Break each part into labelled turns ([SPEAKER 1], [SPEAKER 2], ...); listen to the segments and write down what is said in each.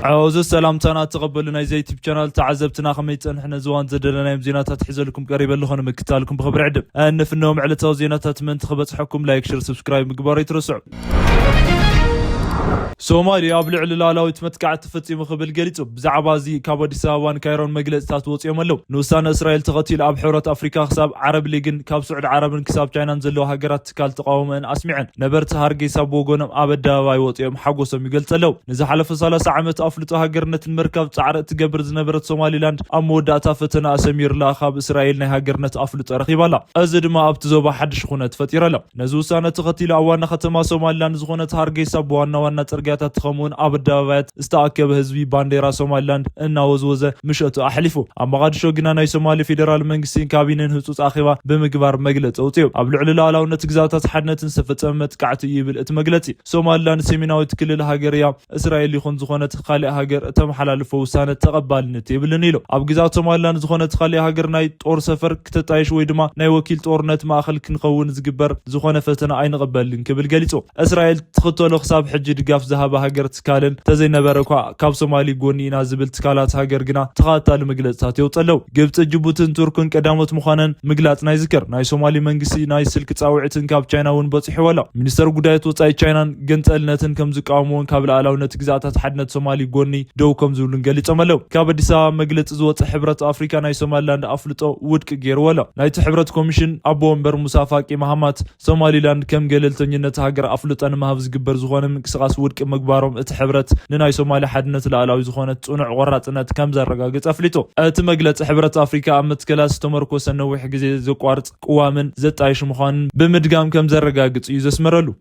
[SPEAKER 1] عاوز السلام تانا تقبلنا زي تيب شانل تعذبتنا خميت احنا زوان زدلنا زيناتات تحزلكم قريبا لخنا مكتالكم بخبر عدم ان في النوم على تو زيناتات من تخبط حكم لايك شير سبسكرايب مقبار يترسع سوماليا بلعل لالاو يتمتكع تفصيم خبل قليتو بزعبا زي كاب أديس أبابا كايرون مجلسات وصيهم له نوسان إسرائيل تقتل أب حورة أفريقيا حساب عرب ليجن كاب سعود عرب كساب تشاينا نزلوا هجرات كال تقاومن أسمعن نبرت هارجي سابوغونم أبدا واي وصيهم حقوسهم يقلت له نزح على فصالة ساعمت أفلتو هجرنة المركب تعرت تجبرز نبرت سومالي لاند أمودا تفتنا أسمير لا خاب إسرائيل نهاجرنة أفلتو رخيبا لا أزد ما أبتزوبا حد شخونة فتيرة لا نزوسان تقتل أوانا ختما سومالي لاند زخونة هارجي سابوانا وانا ترجعت تخمون أبدا استأكد هزبي بانديرا سوماليلاند إن وزوزة مشأتو أحلفو أما قد شو جنا ناي سومالي فيدرال منجسين كابينين هتوس أخيبا بمقبار مجلت أوتيو قبل على لا ونتجزات حدنا تنسفت أمت كعت يبل إتمجلتي سوماليلاند سيمينا وتكل الهاجريا إسرائيل يخون زخونة خالي هاجر تم حلال فوسانة تقبل نتيبل نيلو أبجزات سوماليلاند زخونة خالي هاجر ناي طور سفر كتتعيش ويدما ناي وكيل طورنت ما أخل كنقون زجبر زخونة فتنا عين قبل كبل جليتو إسرائيل تخطو حساب حج دقاف ذهب هاجر تكالن تزين بركوا كاب سومالي غوني نازبل تكالات هاجر جنا تقاتل مجلسات يوصلوا جبت جيبوتن تركن قدامت مخانن مجلات ناي ذكر ناي سومالي منجسي ناي سلك تصاوعتن كاب تشاينا ون بصح ولا منستر غدايت وصاي تشاينا جنتلنتن كم زقامون كاب العلاونت غزاتات حدنت سومالي غوني دوكم زولن غليصملو كاب أديس أبابا مجلس زوت حبرة أفريقيا ناي سوماليلاند أفلطو ودك غير ولا ناي حبرة كوميشن أبو ومبر مسافاقي محمد سوماليلاند كم قللتنينت هاجر أفلطن مهفز جبر زغون منقسقاس ودك مقبارهم اتحبرت نناي سومالي حدنت العلاوي زخونت صنع قراطنت كم زرقاقص افليتو اتمجلت حبرة افريقيا امت كلاس تمركوس نوح غزي زقوارط قوامن زطايش مخان بمدغام كم زرقاقص يزسمرلو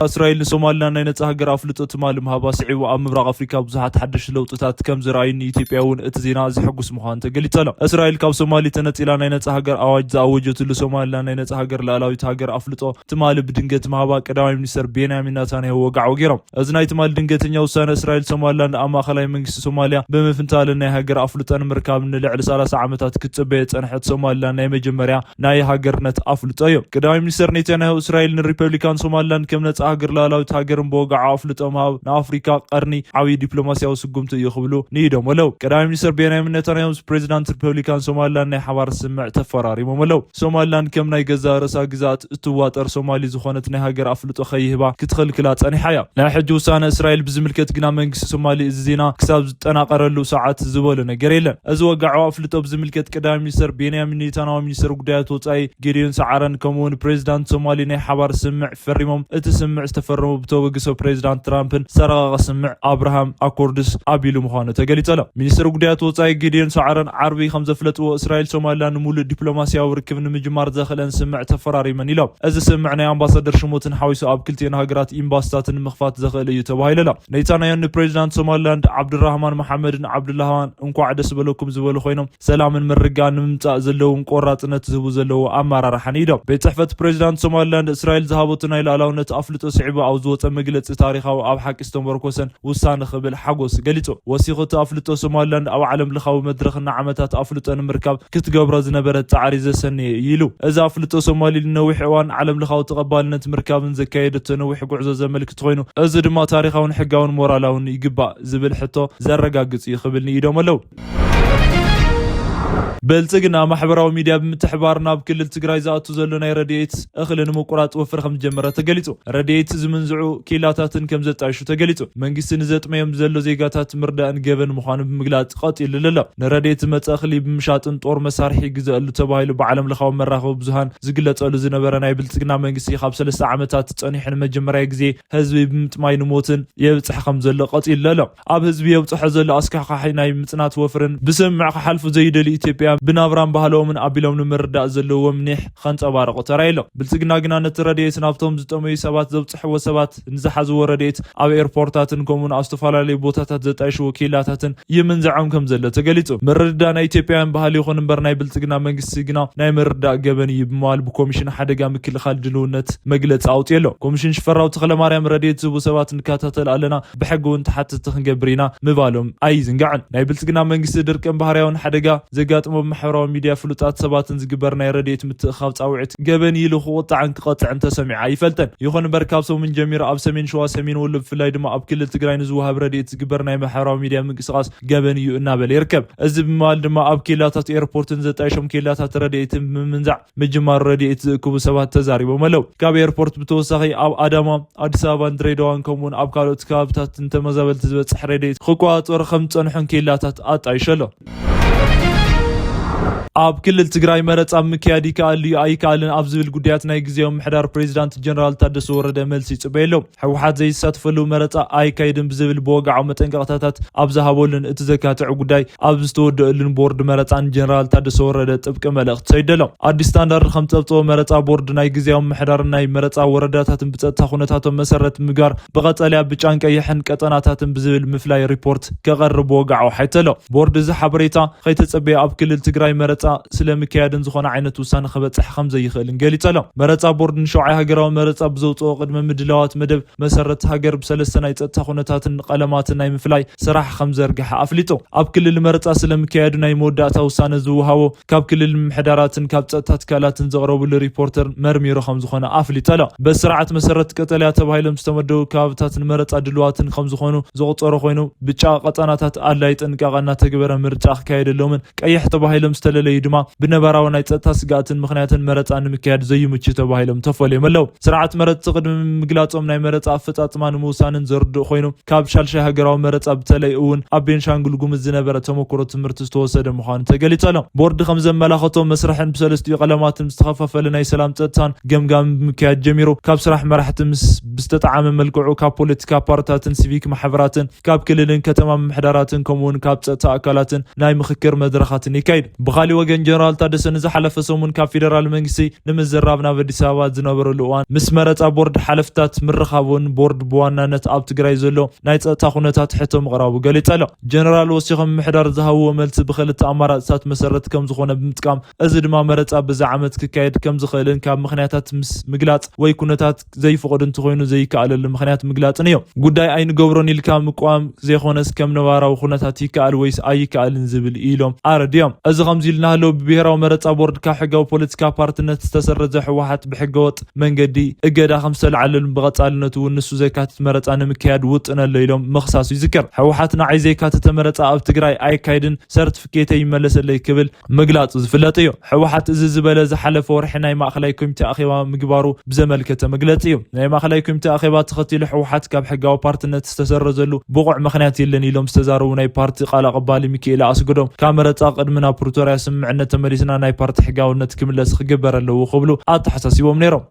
[SPEAKER 1] إسرائيل سوماليلاند ناينت هاجر أفلطو تمال مهابا سعيو أمبراغ أفريقيا بزحات حدش لوطتات كم زراين إثيوبياون اتزينا زحقوس مخان تقليتلا إسرائيل كاب سومالي تنت إلى ناينت هاجر أواج زاوجت لسوماليلاند ناينت هاجر لالاويت هاجر أفلطو تمال بدنجت مهابا قدامي منستر بينيامين نتنياهو وقع وغيرهم أزناي تمال دنجتنيا وسنة إسرائيل سوماليلاند أما خلاي منجس سوماليا بمفنتال ناي هاجر أفلطو مركب من لعل 3 عامات كتبيت انحت سوماليلاند ناي مجمريا ناي هاجر نت أفلطو قدامي منستر نتنياهو إسرائيل الريبوبليكان سوماليلاند كم نت هاجر لالاويت هاجر بوقع أفلطو مهاب نافريكا قرني عوي دبلوماسياو سقمت يخبلو نيدم ولو قدامي منستر بينيامين نتنياهو بريزيدنت ريبوبليكان سوماليلاند ناي حوار سمع تفراري مملو سوماليلاند كم ناي غزا رسا غزات تواتر سومالي زخونت ناي هاجر أفلطو خيهبا كتخل كلا صني حيا ناي حج وسانه اسرائيل بزملكت غنا منجس سومالي زينا كساب تناقرلو ساعات زبل ነገር የለን እዚ ወጋዑ أفلطو بزملكت قدامي منستر بينيامين نتنياهو منستر غدايات وصاي جيديون سعرن كمون بريزيدنت سومالي ناي حوار سمع فريمم اتسمع استفرمو بتوغسو بريزيدنت ترامبن سرغ سمع ابراهام اكوردس ابيلو مخانه تغليطلا منستر غدايات وصاي جيديون سعرن عربي خمسه فلطو اسرائيل سوماليلاند مولو دبلوماسياو ركب نمجمار زخلن سمع تفراري من يلو እዚ سمعنا امباسادور شموتن حويسو اب كلتين هاجرات امباستاتن مخفات زخل እዩ ተባሂሉ ነይታናየን ፕሬዝዳንት ሶማሊላንድ አብዱራህማን መሐመድን አብዱላህማን እንኳዕ ደስ በለኩም ዝበሉ ኮይኖም ሰላምን ምርጋን ምምጻእ ዘለዎም ቆራጽነት ዝህቡ ዘለዎ አመራርሓ ኒዶም ቤት ጽሕፈት ፕሬዝዳንት ሶማሊላንድ እስራኤል ዝሃቦት ናይ ላዕላውነት ኣፍልጦ ስዒቡ ኣብ ዝወፀ መግለፂ ታሪኻዊ ኣብ ሓቂ ዝተመርኮሰን ውሳነ ክብል ሓጎስ ገሊጹ ወሲኹት ኣፍልጦ ሶማሊላንድ ኣብ ዓለም ለኻዊ መድረኽና ዓመታት ኣፍልጦ ንምርካብ ክትገብሮ ዝነበረት ጻዕሪ ዘሰንየ ኢሉ እዚ ኣፍልጦ ሶማሊ ንነዊሕ እዋን ዓለም ለኻዊ ተቐባልነት ምርካብን ዘካየደቶ ነዊሕ ጉዕዞ ዘመልክት ኮይኑ እዚ ድማ ታሪኻውን ሕጋውን ሞራላውን ይግባእ ዝብል ሕቶ ዘረጋግጽ ይኽብል ኢዶም ኣለው بلتقنا محبراو ميديا بمتحبارنا بكل تجراي زاتو زلنا رديت اخلن مقراط وفر خم جمره تقليتو رديت زمنزعو كيلاتاتن كم زطايشو تقليتو منغستن زطميم زلو زيغاتات مردان جبن مخان بمغلاط قاتل للا نرديت متاخلي بمشاطن طور مسارحي غزالو تبايلو بعالم لخاو مراخو بزهان زغلصلو زنبرنا بلتقنا منغسي خاب 3 عامات تصنيحن مجمريا غزي حزبي بمتماين موتن يبصح خم زلو قاتل للا اب حزبي يبصح زلو اسكاخاي ناي مصنات وفرن بسمع حلفو زيدلي ኢትዮጵያ ብናብራም ባህሎምን አቢሎም ንምርዳእ ዘለዎም ምኒሕ خنصبارق ተራይሎ ብልጽግና ግና ነትረዲት ናብቶም ዝጠመዩ ሰባት ዘብጽሕዎ ሰባት ንዝሓዝዎ ረዲት ኣብ ኤርፖርታትን ኮሙን ኣስተፋላለዩ ቦታታት ዘጣይሹ ወኪላታትን ይምንዘዓም ከም ዘለ ተገሊጹ ምርዳ ናይ ኢትዮጵያን ባህሊ ይኹን እምበር ናይ ብልጽግና መንግስቲ ግና ናይ ምርዳእ ገበን ይብማል ብኮሚሽን ሓደጋ ምክልኻል ድልውነት መግለጽ ኣውጥየሎ ኮሚሽን ሽፈራው ተኽለማርያም ረዲት ዝቡ ሰባት ንካታተል ኣለና ብሕጉን ተሓትት ክንገብር ኢና ምባሎም ኣይዝንጋዕን ናይ ብልጽግና መንግስቲ ድርቅን ባህርያውን ሓደጋ ዘጋጥሞ محورا ميديا فلوطات سباتن زغبرنا يرديت متخاب صاوعت غبن يلخ وطعن قطع انت سمع يفلتن يخون بركابسو من جمير اب سمين شوا سمين ولب فلاي دما اب كل تግራይ نزوها برديت زغبرنا محورا ميديا منقسقاس غبن يو እና بل يركب از بمال دما اب كيلاتات ايربورتن زطايشم كيلاتات رديت منزع مجمار رديت كوب سبات تزاريبو ملو كاب ايربورت بتوسخي اب ادما اديس ابا دريدوان كومون اب كالوت كابتات انت مزابلت زبصح رديت خقواطور خمصنحن كيلاتات اطايشلو اب كل تግራይ መረጻ ምክያዲ ካሊ አይካልን ኣብዝብል ጉዳያት ናይ ግዚያው ምሕዳር ፕሬዝዳንት ጀነራል ታደሰ ወረደ መልሲ ጽበየሎ ሕወሓት ዘይሳተፈሉ መረጻ አይካይድን ብዝብል በወጋዓው መጠንቀቕታታት ኣብዛሃቦልን እቲ ዘካትዕ ጉዳይ ኣብ ዝተወደአልን ቦርድ መረጻን ጀነራል ታደሰ ወረደ ጥብቅ መልእኽቲ ሰይደሎ አዲስ ስታንዳርድ ከምጸብጾ መረጻ ቦርድ ናይ ግዚያው ምሕዳር ናይ መረጻ ወረዳታትን ብጸጥታ ኩነታቶም መሰረት ምግባር በቀጠልያ ብጫን ቀይሕን ቀጠናታትን ብዝብል ምፍላይ ሪፖርት ከቀርብ በወጋዓው ሓይተሎ ቦርድ እዚ ሓበሬታ ከይተጸበየ ኣብ ክልል ትግራይ መረጻ ስለምክያድን ዝኾነ ዓይነት ውሳነ ከበጽሕ ከም ዘይኽእልን ገሊጸሎ መረጻ ቦርድ ንሸውዓይ ሃገራዊ መረጻ ብዘውጽኦ ቅድመ ምድላዋት መደብ መሰረት ሃገር ብሰለስተ ናይ ጸጥታ ኩነታትን ቀለማትን ናይ ምፍላይ ስራሕ ከም ዘርግሐ ኣፍሊጡ ኣብ ክልል መረጻ ስለምክያዱ ናይ መወዳእታ ውሳነ ዝውሃቦ ካብ ክልል ምሕዳራትን ካብ ጸጥታ ትካላትን ዘቕረቡሉ ሪፖርተር መርሚሩ ከም ዝኾነ ኣፍሊጠሎ በስርዓት መሰረት ቀጠልያ ተባሂሎም ዝተመደቡ ከባቢታትን መረጻ ድልዋትን ከም ዝኾኑ ዝቑጸሩ ኮይኑ ብጫ ቀጠናታት ኣድላይ ጥንቃቐና ተግበረ ምርጫ ክካየደሎምን ቀይሕ ተባሂሎም ዝተለለ ድማ ብነበራው ናይ ጸጥታ ስጋትን ምኽንያትን መረጻ ንምክያድ ዘይምቹ ተባሂሎም ተፈልዮም ኣለው ስርዓት መረጻ ቅድሚ ምግላጾም ናይ መረጻ አፈጻጽማ ንምውሳንን ዘርድእ ኮይኑ ካብ ሻልሻይ ሃገራዊ መረጻ በተለይ እውን ኣብ ቤንሻንጉል ጉሙዝ ዝነበረ ተሞክሮ ትምህርቲ ዝተወሰደ ምዃኑ ተገሊጸሎ ቦርድ ከም ዘመላኽቶም መስርሕን ብሰለስቲኡ ቀለማትን ዝተኸፋፈለ ናይ ሰላም ጸጥታን ገምጋም ምክያድ ጀሚሩ ካብ ስራሕ መራሕቲ ምስ ብዝተጣዓመ መልክዑ ካብ ፖለቲካ ፓርቲታትን ሲቪክ ማሕበራትን ካብ ክልልን ከተማ ምሕዳራትን ከምኡውን ካብ ጸጥታ ኣካላትን ናይ ምክክር መድረኻትን ይካይድ ብኻሊ ወገን ጀነራል ታደሰ ንዝሓለፈ ሰሙን ካብ ፌደራል መንግስቲ ንምዝራብ ናብ አዲስ አበባ ዝነበረሉ እዋን ምስ መረጻ ቦርድ ሓለፍታት ምርኻቡን ቦርድ በዋናነት ኣብ ትግራይ ዘሎ ናይ ጸጥታ ኩነታት ሕቶ ምቕራቡ ገሊጸሎ ጀነራል ወሲኹም ምሕዳር ዝሃብዎ መልሲ ብኽልተ ኣማራጽታት መሰረት ከም ዝኾነ ብምጥቃም እዚ ድማ መረጻ በዛ ዓመት ክካየድ ከም ዝኽእልን ካብ ምኽንያታት ምስ ምግላጽ ወይ ኩነታት ዘይፍቅድ እንትኾይኑ ዘይከኣለሉ ምኽንያት ምግላጽን እዩ ጉዳይ ኣይንገብሮን ኢልካ ምቋም ዘይኾነስ ከም ነባራዊ ኩነታት ይከኣል ወይስ ኣይከኣልን ዝብል ኢሎም ኣረድዮም እዚ ከምዚ ኢልና له ببهراو مرጻ ቦርድ ካብ ሕጋዊ ፖለቲካ ፓርቲነት ዝተሰረዘ ሕወሓት ብሕገወጥ መንገዲ እገዳ ከም ዝተልዓለሉ ብቐጻልነቱ ንሱ ዘካትት መረጻ ንምክያድ ውጥነሎ ኢሎም መኽሳሱ ይዝከር ሕወሓት ንዓይ ዘይካትተ መረጻ ኣብ ትግራይ ኣይካይድን ሰርቲፊኬት ይመለሰለይ ክብል ምግላጹ ዝፍለጥ እዩ ሕወሓት እዚ ዝበለ ዝሓለፈ ወርሒ ናይ ማእኸላይ ኮሚቴ ኣኼባ ምግባሩ ብዘመልከተ መግለጺ እዩ ናይ ማእኸላይ ኮሚቴ ኣኼባ ተኸቲሉ ሕወሓት ካብ ሕጋዊ ፓርቲነት ዝተሰረዘሉ ብቑዕ ምኽንያት የለን ኢሎም ዝተዛረቡ ናይ ፓርቲ ቃል ኣቐባሊ ሚካኤል ኣስገዶም ካብ መረጻ ቅድምና ፕሪቶሪያ ስምምዕነት ተመሊስና ናይ ፓርቲ ሕጋውነት ክምለስ ክግበር ኣለዎ ክብሉ ኣተሓሳሲቦም ነይሮም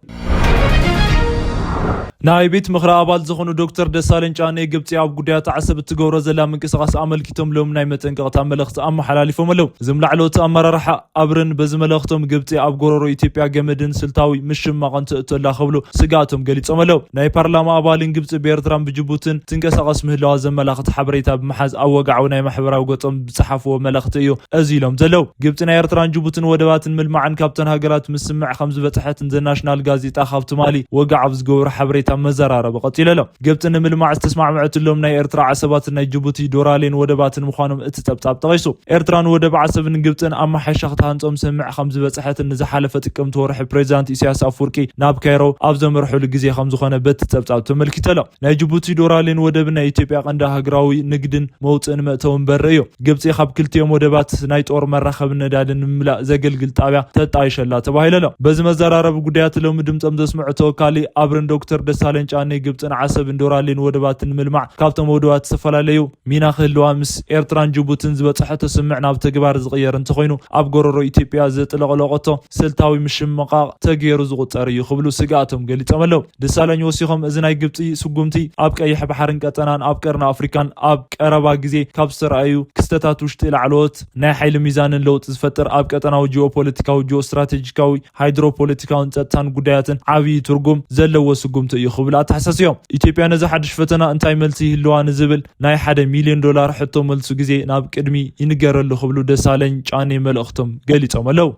[SPEAKER 1] ናይ ቤት ምኽሪ ኣባል ዝኾኑ ዶክተር ደሳለኝ ጫኔ ግብጽ ኣብ ጉዳያት ዓሰብ እትገብሮ ዘላ ምንቅስቓስ ኣመልኪቶም ሎም ናይ መጠንቀቕታ መልእኽቲ ኣመሓላሊፎም ኣለው ዝምላዕሎት ኣመራርሓ ኣብርን በዝመልእኽቶም ግብጽ ኣብ ጎረሮ ኢትዮጵያ ገመድን ስልታዊ ምሽማቕን ትእትላ ክብሉ ስጋቶም ገሊጾም ኣለው ናይ ፓርላማ ኣባልን ግብጽ ብኤርትራን ብጅቡትን ትንቀሳቐስ ምህላዋ ዘመላኽት ሓበሬታ ብምሓዝ ኣብ ወጋዓዊ ናይ ማሕበራዊ ገጾም ዝጸሓፍዎ መልእኽቲ እዩ እዚ ኢሎም ዘለው ግብጽ ናይ ኤርትራን ጅቡትን ወደባትን ምልማዕን ካብተን ሃገራት ምስምዕ ከም ዝበጽሐትን ዘናሽናል ጋዜጣ ካብ ትማሊ ወጋዓብ ዝገብሩ ሓበሬታ መዘራረብ ቀጢለሎ ግብጽ ንምልማዕ ዝተስማዕምዐትሎም ናይ ኤርትራ ዓሰባትን ናይ ጅቡቲ ዶራሌን ወደባትን ምዃኖም እቲ ጠብጣብ ጠቂሱ ኤርትራን ወደብ ዓሰብን ግብጽን ኣማሓሻ ክትሃንጾም ስምዕ ከም ዝበጽሐትን ንዝሓለፈ ጥቅምቲ ወርሒ ፕሬዚዳንት ኢሳያስ ኣፍወርቂ ናብ ካይሮ ኣብ ዘመርሑሉ ግዜ ከም ዝኾነ በቲ ጠብጣብ ተመልኪተሎ ናይ ጅቡቲ ዶራሌን ወደብን ናይ ኢትዮጵያ ቀንዲ ሃገራዊ ንግድን መውፅእን መእተውን በሪ እዩ ግብጽ ካብ ክልቲኦም ወደባት ናይ ጦር መራኸብ ነዳድን ንምምላእ ዘገልግል ጣብያ ተጣይሸላ ተባሂለሎ በዚ መዘራረብ ጉዳያት ሎሚ ድምፆም ዘስምዑ ተወካሊ ኣብርን ዶክተር ደሳለኝ ጫኔ ግብጽን ዓሰብን ዶራሌን ወደባትን ምልማዕ ካብቶም ወደባት ዝተፈላለዩ ሚና ክህልዋ ምስ ኤርትራን ጅቡትን ዝበጽሐ ተስምዕ ናብ ተግባር ዝቕየር እንተኾይኑ ኣብ ጎረሮ ኢትዮጵያ ዘጥለቕለቐቶ ስልታዊ ምሽምቓቕ ተገይሩ ዝቑጸር እዩ ክብሉ ስጋኣቶም ገሊጾም ኣለው ደሳለኝ ወሲኾም እዚ ናይ ግብጽ ስጉምቲ ኣብ ቀይሕ ባሕርን ቀጠናን ኣብ ቀርኒ ኣፍሪካን ኣብ ቀረባ ግዜ ካብ ዝተረኣዩ ክስተታት ውሽጢ ላዕለዎት ናይ ሓይሊ ሚዛንን ለውጢ ዝፈጥር ኣብ ቀጠናዊ ጂኦፖለቲካዊ ጂኦስትራቴጂካዊ ሃይድሮፖለቲካውን ጸጥታን ጉዳያትን ዓብዪ ትርጉም ዘለዎ ስጉምቲ እዩ ክብሉ ኣተሓሳስዮም ኢትዮጵያ ነዚ ሓድሽ ፈተና እንታይ መልሲ ይህልዋ ንዝብል ናይ $1 ሚልዮን ሕቶ መልሱ ግዜ ናብ ቅድሚ ይንገረሉ ክብሉ ደሳለኝ ጫኔ መልእኽቶም ገሊጾም ኣለው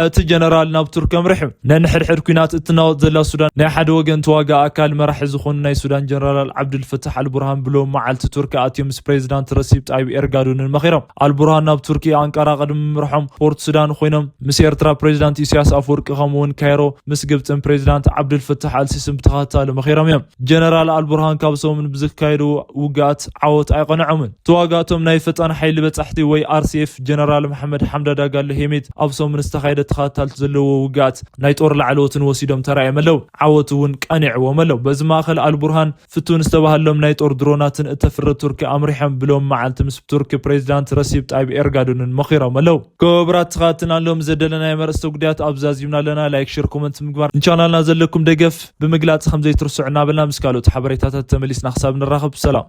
[SPEAKER 1] እቲ ጀነራል ናብ ቱርክ ምርሑ ነንሕድሕድ ኩናት እትናወጥ ዘላ ሱዳን ናይ ሓደ ወገን ተዋጋ ኣካል መራሒ ዝኾኑ ናይ ሱዳን ጀነራል ዓብዱልፈታሕ አልቡርሃን ብሎም መዓልቲ ቱርክ ኣትዮም ምስ ፕሬዚዳንት ረሲብ ጣይብ ኤርጋዶንን መኺሮም አልቡርሃን ናብ ቱርኪ አንቃራ ቅድሚ ምርሖም ፖርት ሱዳን ኮይኖም ምስ ኤርትራ ፕሬዚዳንት ኢሳያስ አፈወርቂ ከምኡውን ካይሮ ምስ ግብፅን ፕሬዚዳንት ዓብዱልፈታሕ አልሲስን ብተኸታሊ መኺሮም እዮም። ጀነራል አልቡርሃን ካብ ሰሙን ብዝካየዱ ውግኣት ዓወት ኣይቀንዖምን። ተዋጋእቶም ናይ ፈጣን ሓይሊ በጻሕቲ ወይ አርሲኤፍ ጀነራል መሐመድ ሓምዳ ዳጋሎ ሄሜት ኣብ ሰሙን ዝተኻየደ ተኸታታልቲ ዘለዎ ውግኣት ናይ ጦር ላዕለዎትን ወሲዶም ተራእዮም ኣለው። ዓወት እውን ቀኒዕዎም ኣለው። በዚ ማእኸል አልቡርሃን ፍቱን ዝተባሃሎም ናይ ጦር ድሮናትን እተፍረ ቱርኪ ኣምሪሖም ብሎም መዓልቲ ምስ ቱርኪ ፕሬዚዳንት ረሲብ ጣይብ ኤርጋዶንን መኺሮም ኣለው። ክቡራት ተኸታተልቲ ኣሎም ዘደለናይ መርእስተ ጉዳያት ኣብዛዚምና ኣለና። ላይክ ሼር ኮመንት ምግባር እንቻናልና ዘለኩም ደገፍ ብምግላጽ ከም ዘይትርስዑ እናበልና ምስ ካልኦት ሓበሬታታት ተመሊስና ክሳብ ንራኸብ ሰላም።